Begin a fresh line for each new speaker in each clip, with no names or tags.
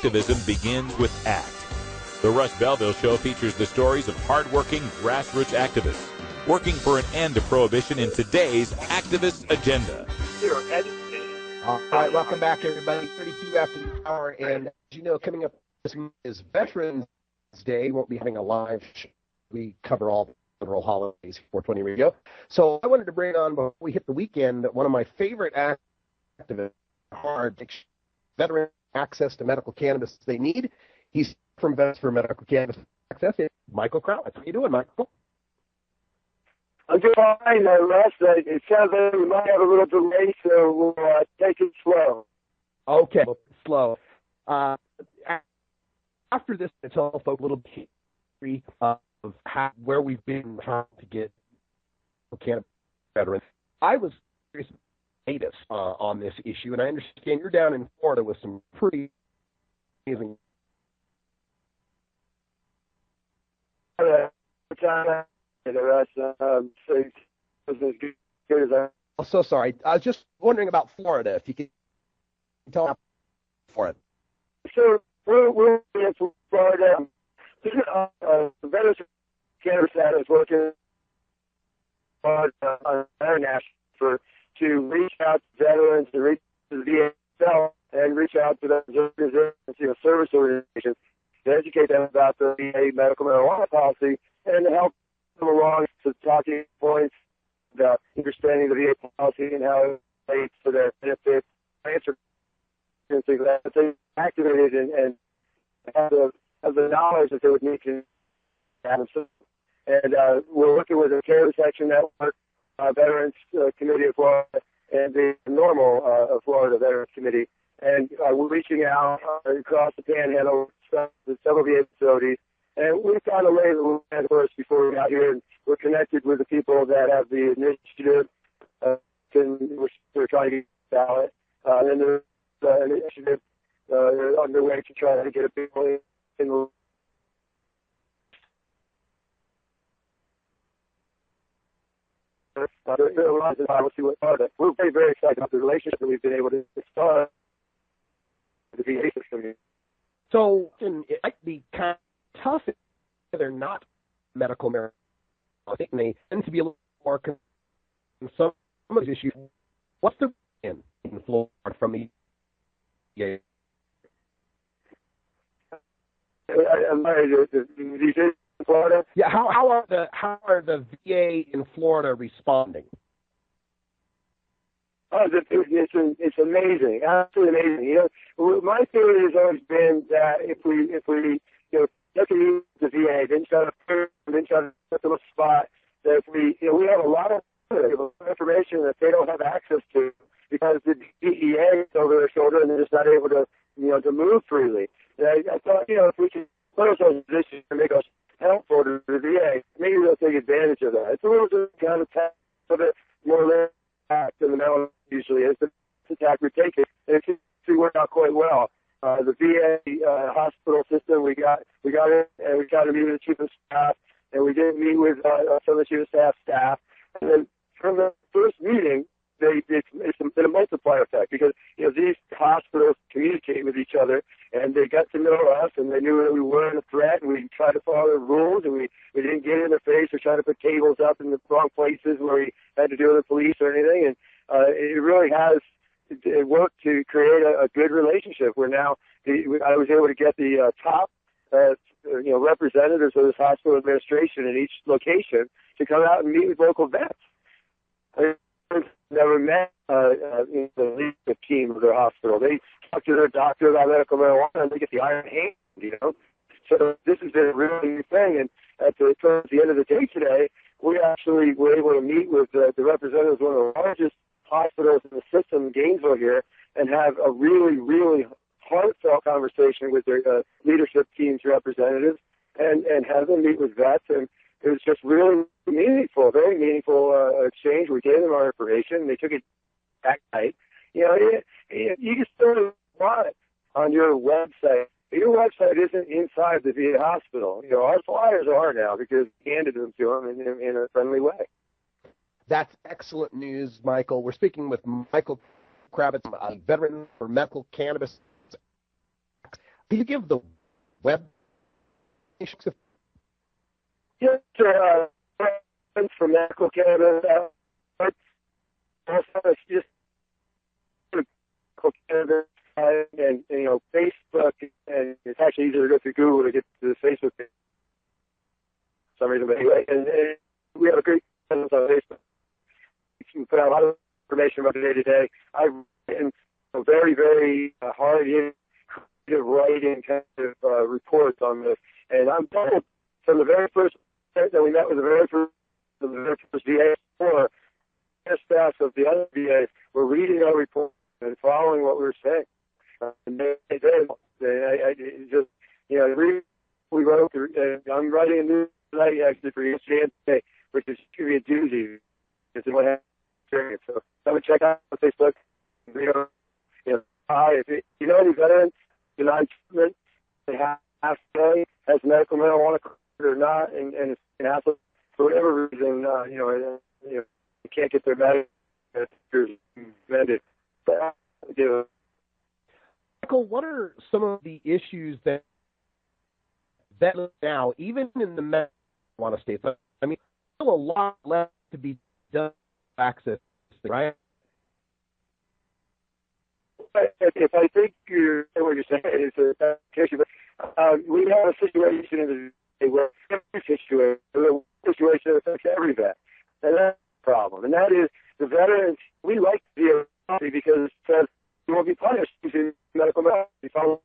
activism begins with ACT. The Russ Belville Show features the stories of hardworking grassroots activists working for an end to prohibition in today's activist agenda.
All right, welcome back, everybody. 32 after the hour, and as you know, coming up this month is Veterans Day. Won't be having a live show. We cover all the federal holidays, 420 Radio. So I wanted to bring on, before we hit the weekend, one of my favorite activists, hard veteran access to medical cannabis they need. He's from Vets for Medical Cannabis Access. It's Michael Krawitz. How you doing, Michael?
I'm doing fine, Russ. It sounds like we might have a little delay, so we'll take it slow.
Okay, slow. After this, it's all folks a little bit of where we've been trying to get cannabis veterans. I was curious latest on this issue, and I understand you're down in Florida with some pretty amazing. Oh, so sorry. I was just wondering about Florida. If you could tell me Florida.
So we're in Florida. Veterans Cannabis is working on international to reach out to veterans, to reach to the VA itself, and reach out to those organizations, service organizations, to educate them about the VA medical marijuana policy and to help them along to talking points, the understanding the VA policy and how it relates to their benefits, answer and things like that. They activated and have the knowledge that they would need to have themselves. And we're working with the Cannabis Action Network, Veterans Committee of Florida, and the normal Florida Veterans Committee. And we're reaching out across the Panhandle to several VA facilities. And we've kind of laid the land first before we got here. And we're connected with the people that have the initiative. We're trying to get the ballot. And there's an initiative underway to try to get a people in the we're very, very excited about the relationship that we've been able to start with the VA system.
So it might be kind of tough if they're not medical marijuana. I think they tend to be a little more some of these issues. What's the in Florida from the VA?
Florida?
Yeah, how are the VA in Florida responding?
Oh, it's amazing, absolutely amazing. You know, my theory has always been that if we look at the VA, then try to put them a spot that if we have a lot of information that they don't have access to because the DEA is over their shoulder and they're just not able to to move freely. And I thought if we could put ourselves in a position to make us helpful to the VA, maybe they'll take advantage of that. It's a little bit kind of a bit more attack than the marijuana usually is. But this attack we take it, and it seems to work out quite well. The VA hospital system, we got it, and we got to meet with the chief of staff, and we did meet with some of the chief of staff, and then from the first meeting, it's been a multiplier effect because these hospitals communicate with each other and they got to know us and they knew that we weren't a threat and we tried to follow the rules and we didn't get in their face or try to put tables up in the wrong places where we had to deal with the police or anything. And it really has worked to create a good relationship where now I was able to get the top representatives of this hospital administration in each location to come out and meet with local vets. I've never met the leadership team of their hospital. They talk to their doctor about medical marijuana and they get the iron hand, So this has been a really new thing. And towards the end of the day today, we actually were able to meet with the representatives of one of the largest hospitals in the system, Gainesville here, and have a really, really heartfelt conversation with their leadership team's representatives and have them meet with vets. And it was just really meaningful, very meaningful exchange. We gave them our information. They took it back night. You can still want it on your website. Your website isn't inside the VA hospital. Our flyers are now because we handed them to them in a friendly way.
That's excellent news, Michael. We're speaking with Michael Krawitz, a veteran for medical cannabis. Can you give the web?
Yes, for medical cannabis. It's just medical cannabis, and Facebook, and it's actually easier to go through Google to get to the Facebook page for some reason. But anyway, and we have a great presence on Facebook. We can put out a lot of information about the day to day. I've written very, very hard writing kind of reports on this, and I'm told from the very first that we met with the very first VA or staff of the other VAs were reading our report and following what we were saying. And they did. We wrote. I'm writing a new site actually for yesterday today, which is going to be a doozy. It's what happened. So I would check out on Facebook. If you know any veterans denied treatment, they have to say has medical marijuana or not, and it's an hassle for whatever reason. You can't get their medical amended. But
Michael, what are some of the issues that now, even in the marijuana states? I mean, still a lot left to be done to access, right?
If I think what you're saying is a issue, but we have a situation in the where situation affects every vet, and that's the problem. And that is the veterans. We like to be a because it says you won't be punished using medical marijuana.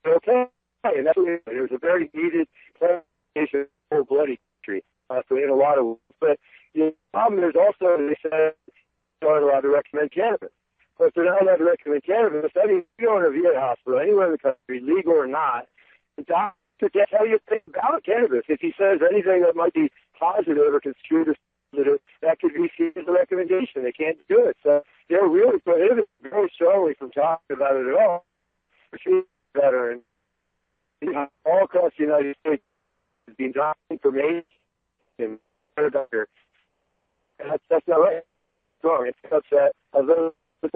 Okay, and that's what there's a very needed clarification for bloody tree. So in a lot of, but the problem is also they said they aren't allowed to recommend cannabis. But if they're not allowed to recommend cannabis, I mean, you go in a VA hospital, anywhere in the country, legal or not, the doctor can't tell you anything about cannabis. If he says anything that might be positive or construed as positive, that could be seen as a recommendation. They can't do it. So they're really prohibited very strongly from talking about it at all. Which is better. And all across the United States is being done information and doctor. And that's not right. It's wrong. It's upset. Although the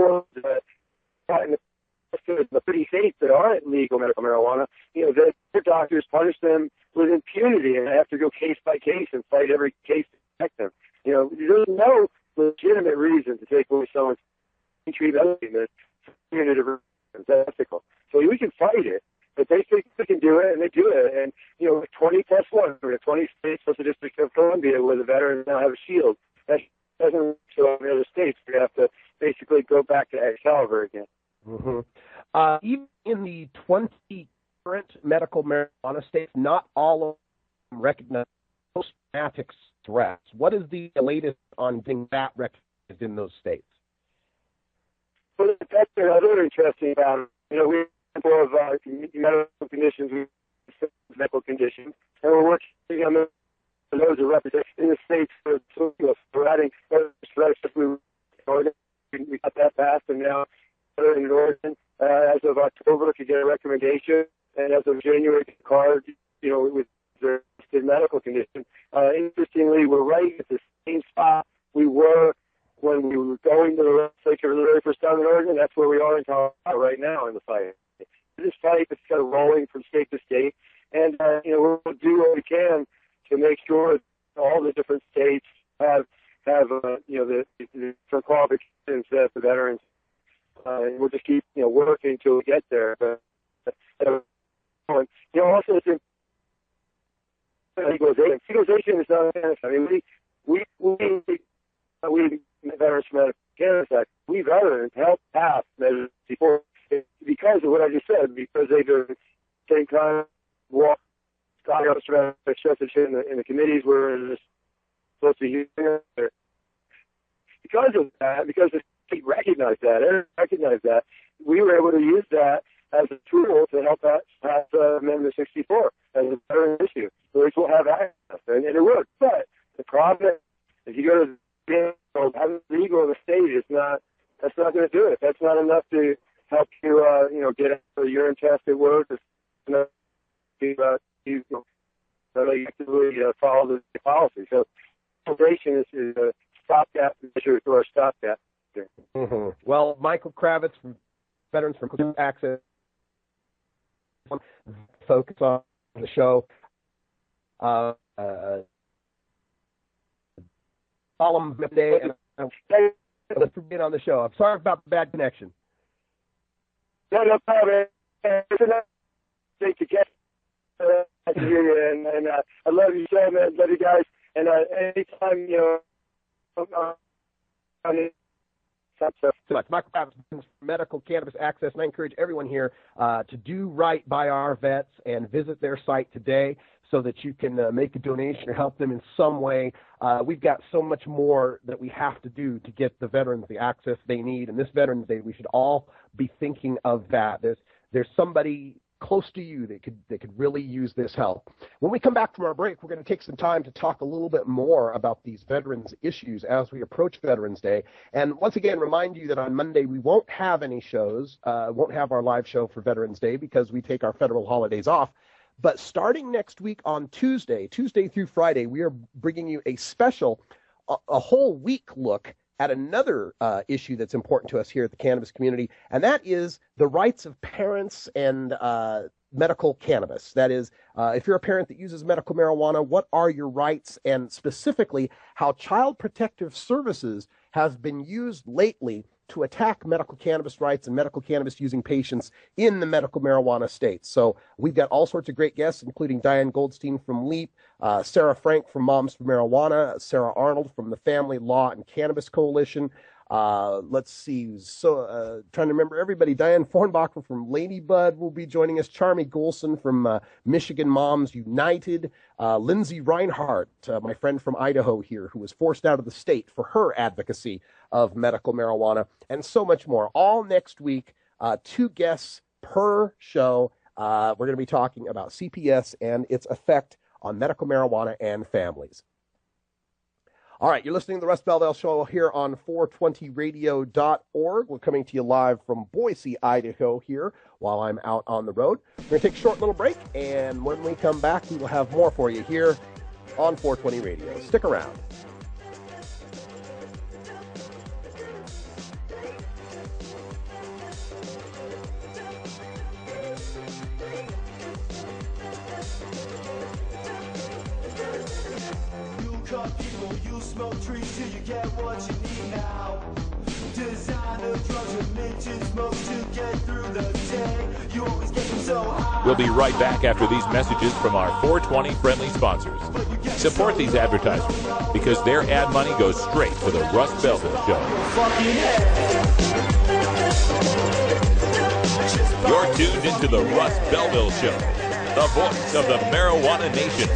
30 states that aren't legal medical marijuana, their doctors punish them with impunity and have to go case by case and fight every case to protect them. There's no legitimate reason to take away someone's treatment. That's ethical. So we can fight it, but they think they can do it, and they do it. And 20 plus 1, 20 states plus the District of Columbia, where the veterans now have a shield. That doesn't show up in other states. We have to basically go back to Excalibur again.
Mm-hmm. Even in the 20 current medical marijuana states, not all of them recognize post-traumatic stress. What is the latest on getting that recognized in those states?
Well, that's another interesting about it. We have more of medical conditions, medical conditions, and we're working on those are represented in the states for adding we got that passed, and now in Oregon, as of October, could get a recommendation, and as of January, card, with the medical condition. Interestingly, we're right at the same spot we were when we were going to the legislature for the very first time in Oregon. That's where we are in Colorado right now in the fight. This fight is kind of rolling from state to state, and we'll do what we can to make sure all the different states have the different qualifications that the veterans. And we'll just keep working until we get there. But also it's legalization. Legalization is not an I mean, we veterans from Cannabis Act, we veterans helped pass measures before because of what I just said, because they've been same kind of walk. In the committees where it's supposed to be here. Because of that, because the state recognized that, we were able to use that as a tool to help pass Amendment 64 as a veteran issue, which will have access, and it worked. But the problem, if you go to have it legal in the state, that's not going to do it. That's not enough to help you, get a urine test at work. It's not actively follow the policy. So, celebration is a stopgap measure to our stopgap.
Mm-hmm. Well, Michael Krawitz from Veterans for Access focus on the show. Solemn day, and let's begin on the show. I'm sorry about the bad connection.
No problem. Take the guest. I hear you, and I love you so, man. Love you guys. And anytime,
so much. Michael Krawitz, Medical Cannabis Access, and I encourage everyone here to do right by our vets and visit their site today so that you can make a donation or help them in some way. We've got so much more that we have to do to get the veterans the access they need. And this Veterans Day, we should all be thinking of that. There's somebody close to you that could really use this help. When we come back from our break, we're going to take some time to talk a little bit more about these veterans issues as we approach Veterans Day. And once again, remind you that on Monday we won't have any shows, won't have our live show for Veterans Day because we take our federal holidays off. But starting next week on Tuesday through Friday, we are bringing you a special, a whole week look at another issue that's important to us here at the cannabis community, and that is the rights of parents and medical cannabis. That is, if you're a parent that uses medical marijuana, what are your rights, and specifically how Child Protective Services has been used lately to attack medical cannabis rights and medical cannabis using patients in the medical marijuana states. So we've got all sorts of great guests, including Diane Goldstein from LEAP, Sarah Frank from Moms for Marijuana, Sarah Arnold from the Family Law and Cannabis Coalition. Let's see, so trying to remember everybody. Diane Fornbacher from Ladybud will be joining us. Charmy Golson from Michigan Moms United. Lindsay Reinhart, my friend from Idaho here, who was forced out of the state for her advocacy of medical marijuana, and so much more. All next week, 2 guests per show. We're going to be talking about CPS and its effect on medical marijuana and families. All right, you're listening to the Russ Belville Show here on 420radio.org. We're coming to you live from Boise, Idaho here while I'm out on the road. We're going to take a short little break, and when we come back, we will have more for you here on 420 Radio. Stick around.
Smoke trees till you get what you need now. Designer drugs with mention smokes to get through the day. You always get them so high.
We'll be right back after these messages from our 420 friendly sponsors. Support these advertisers because their ad money goes straight to the Russ Belville Show. You're tuned into the Russ Belville Show, the voice of the marijuana nation.